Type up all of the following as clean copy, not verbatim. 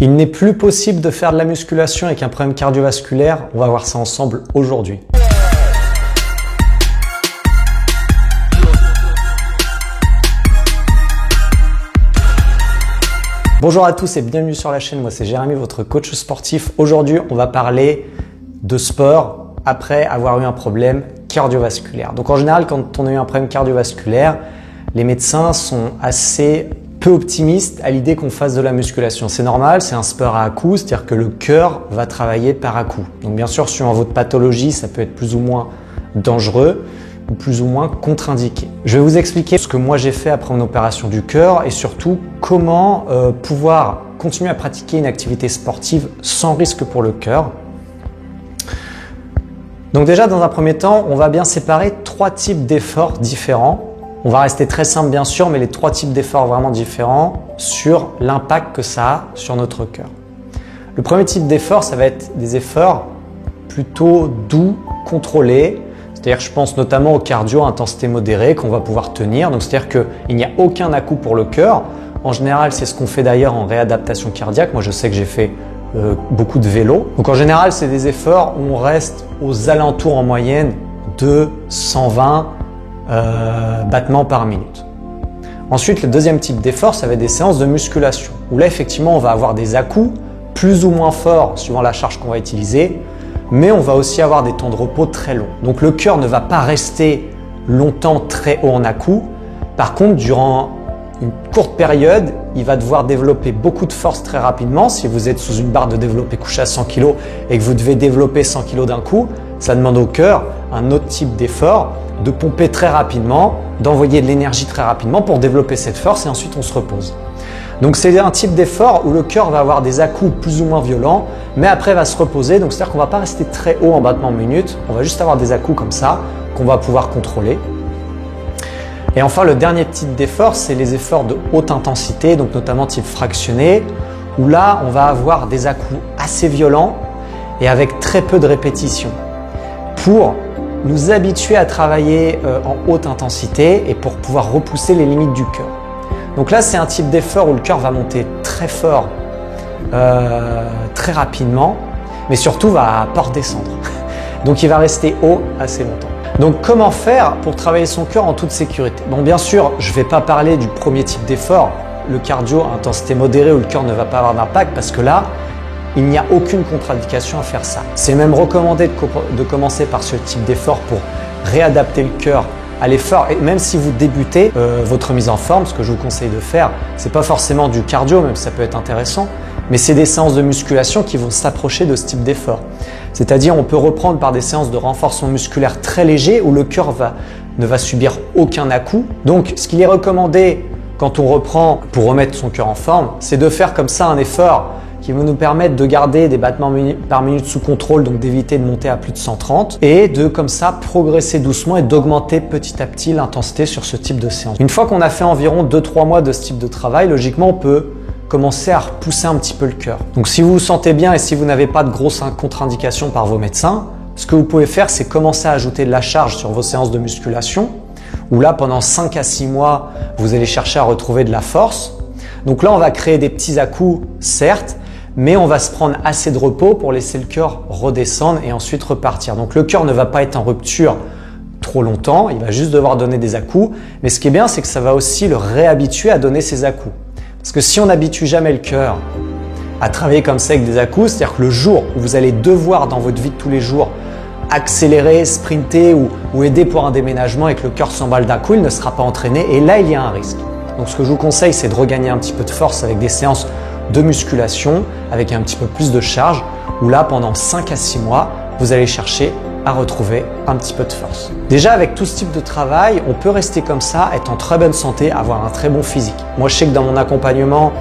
Il n'est plus possible de faire de la musculation avec un problème cardiovasculaire. On va voir ça ensemble aujourd'hui. Bonjour à tous et bienvenue sur la chaîne. Moi c'est Jérémy, votre coach sportif. Aujourd'hui, on va parler de sport après avoir eu un problème cardiovasculaire. Donc en général, quand on a eu un problème cardiovasculaire, les médecins sont assez peu optimiste à l'idée qu'on fasse de la musculation. C'est normal, c'est un sport à à-coups, c'est-à-dire que le cœur va travailler par à-coups. Donc bien sûr, suivant votre pathologie, ça peut être plus ou moins dangereux ou plus ou moins contre-indiqué. Je vais vous expliquer ce que moi j'ai fait après une opération du cœur et surtout comment pouvoir continuer à pratiquer une activité sportive sans risque pour le cœur. Donc déjà, dans un premier temps, on va bien séparer trois types d'efforts différents. On va rester très simple bien sûr, mais les trois types d'efforts vraiment différents sur l'impact que ça a sur notre cœur. Le premier type d'effort, ça va être des efforts plutôt doux, contrôlés. C'est-à-dire que je pense notamment au cardio à intensité modérée qu'on va pouvoir tenir. Donc c'est-à-dire qu'il n'y a aucun à-coup pour le cœur. En général, c'est ce qu'on fait d'ailleurs en réadaptation cardiaque. Moi, je sais que j'ai fait beaucoup de vélo. Donc en général, c'est des efforts où on reste aux alentours en moyenne de 120 battements par minute. Ensuite, le deuxième type d'effort, ça va être des séances de musculation où là, effectivement, on va avoir des à-coups plus ou moins forts suivant la charge qu'on va utiliser, mais on va aussi avoir des temps de repos très longs. Donc, le cœur ne va pas rester longtemps très haut en à-coups. Par contre, durant une courte période, il va devoir développer beaucoup de force très rapidement. Si vous êtes sous une barre de développé couché à 100 kg et que vous devez développer 100 kg d'un coup, ça demande au cœur un autre type d'effort, de pomper très rapidement, d'envoyer de l'énergie très rapidement pour développer cette force et ensuite on se repose. Donc c'est un type d'effort où le cœur va avoir des à-coups plus ou moins violents, mais après va se reposer. Donc c'est-à-dire qu'on ne va pas rester très haut en battements minute, on va juste avoir des à-coups comme ça qu'on va pouvoir contrôler. Et enfin, le dernier type d'effort, c'est les efforts de haute intensité, donc notamment type fractionné, où là, on va avoir des à-coups assez violents et avec très peu de répétitions pour nous habituer à travailler en haute intensité et pour pouvoir repousser les limites du cœur. Donc là, c'est un type d'effort où le cœur va monter très fort, très rapidement, mais surtout va pas redescendre. Donc il va rester haut assez longtemps. Donc comment faire pour travailler son cœur en toute sécurité? Bon, bien sûr, je ne vais pas parler du premier type d'effort, le cardio à intensité modérée où le cœur ne va pas avoir d'impact parce que là, il n'y a aucune contre-indication à faire ça. C'est même recommandé de commencer par ce type d'effort pour réadapter le cœur à l'effort. Et même si vous débutez votre mise en forme, ce que je vous conseille de faire, c'est pas forcément du cardio, même si ça peut être intéressant, mais c'est des séances de musculation qui vont s'approcher de ce type d'effort. C'est-à-dire, on peut reprendre par des séances de renforcement musculaire très léger où le cœur ne va subir aucun à-coup. Donc, ce qu'il est recommandé quand on reprend pour remettre son cœur en forme, c'est de faire comme ça un effort qui va nous permettre de garder des battements par minute sous contrôle, donc d'éviter de monter à plus de 130 et de comme ça progresser doucement et d'augmenter petit à petit l'intensité sur ce type de séance. Une fois qu'on a fait environ 2-3 mois de ce type de travail, logiquement on peut commencer à repousser un petit peu le cœur. Donc si vous vous sentez bien et si vous n'avez pas de grosses contre-indications par vos médecins, ce que vous pouvez faire, c'est commencer à ajouter de la charge sur vos séances de musculation où là pendant 5 à 6 mois, vous allez chercher à retrouver de la force. Donc là, on va créer des petits à-coups, certes, mais on va se prendre assez de repos pour laisser le cœur redescendre et ensuite repartir. Donc le cœur ne va pas être en rupture trop longtemps, il va juste devoir donner des à-coups. Mais ce qui est bien, c'est que ça va aussi le réhabituer à donner ses à-coups. Parce que si on n'habitue jamais le cœur à travailler comme ça avec des à-coups, c'est-à-dire que le jour où vous allez devoir dans votre vie de tous les jours accélérer, sprinter ou aider pour un déménagement et que le cœur s'emballe d'un coup, il ne sera pas entraîné et là il y a un risque. Donc ce que je vous conseille, c'est de regagner un petit peu de force avec des séances de musculation avec un petit peu plus de charge où là pendant 5 à 6 mois vous allez chercher à retrouver un petit peu de force. Déjà avec tout ce type de travail, on peut rester comme ça, être en très bonne santé, avoir un très bon physique. Moi je sais que dans mon accompagnement,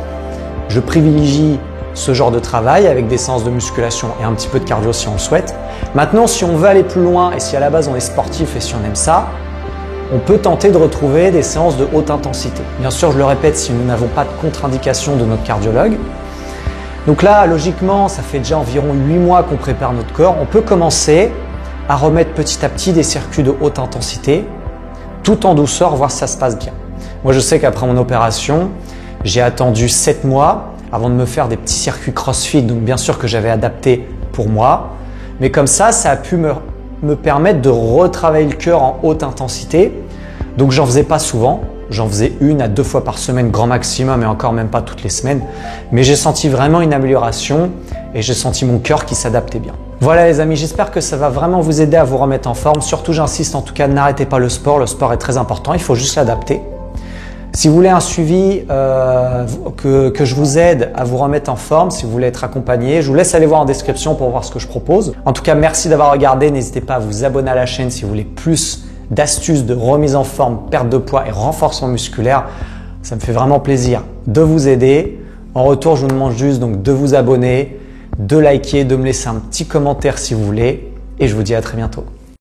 je privilégie ce genre de travail avec des séances de musculation et un petit peu de cardio si on le souhaite. Maintenant, si on veut aller plus loin et si à la base on est sportif et si on aime ça, on peut tenter de retrouver des séances de haute intensité. Bien sûr, je le répète, si nous n'avons pas de contre-indication de notre cardiologue. Donc là, logiquement, ça fait déjà environ 8 mois qu'on prépare notre corps. On peut commencer à remettre petit à petit des circuits de haute intensité, tout en douceur, voir si ça se passe bien. Moi, je sais qu'après mon opération, j'ai attendu 7 mois avant de me faire des petits circuits CrossFit, donc bien sûr que j'avais adapté pour moi. Mais comme ça a pu me permettre de retravailler le cœur en haute intensité. Donc j'en faisais pas souvent, j'en faisais 1 à 2 fois par semaine grand maximum et encore même pas toutes les semaines. Mais j'ai senti vraiment une amélioration et j'ai senti mon cœur qui s'adaptait bien. Voilà les amis, j'espère que ça va vraiment vous aider à vous remettre en forme. Surtout j'insiste en tout cas, n'arrêtez pas le sport est très important, il faut juste l'adapter. Si vous voulez un suivi, que je vous aide à vous remettre en forme, si vous voulez être accompagné, je vous laisse aller voir en description pour voir ce que je propose. En tout cas, merci d'avoir regardé. N'hésitez pas à vous abonner à la chaîne si vous voulez plus d'astuces de remise en forme, perte de poids et renforcement musculaire. Ça me fait vraiment plaisir de vous aider. En retour, je vous demande juste donc de vous abonner, de liker, de me laisser un petit commentaire si vous voulez. Et je vous dis à très bientôt.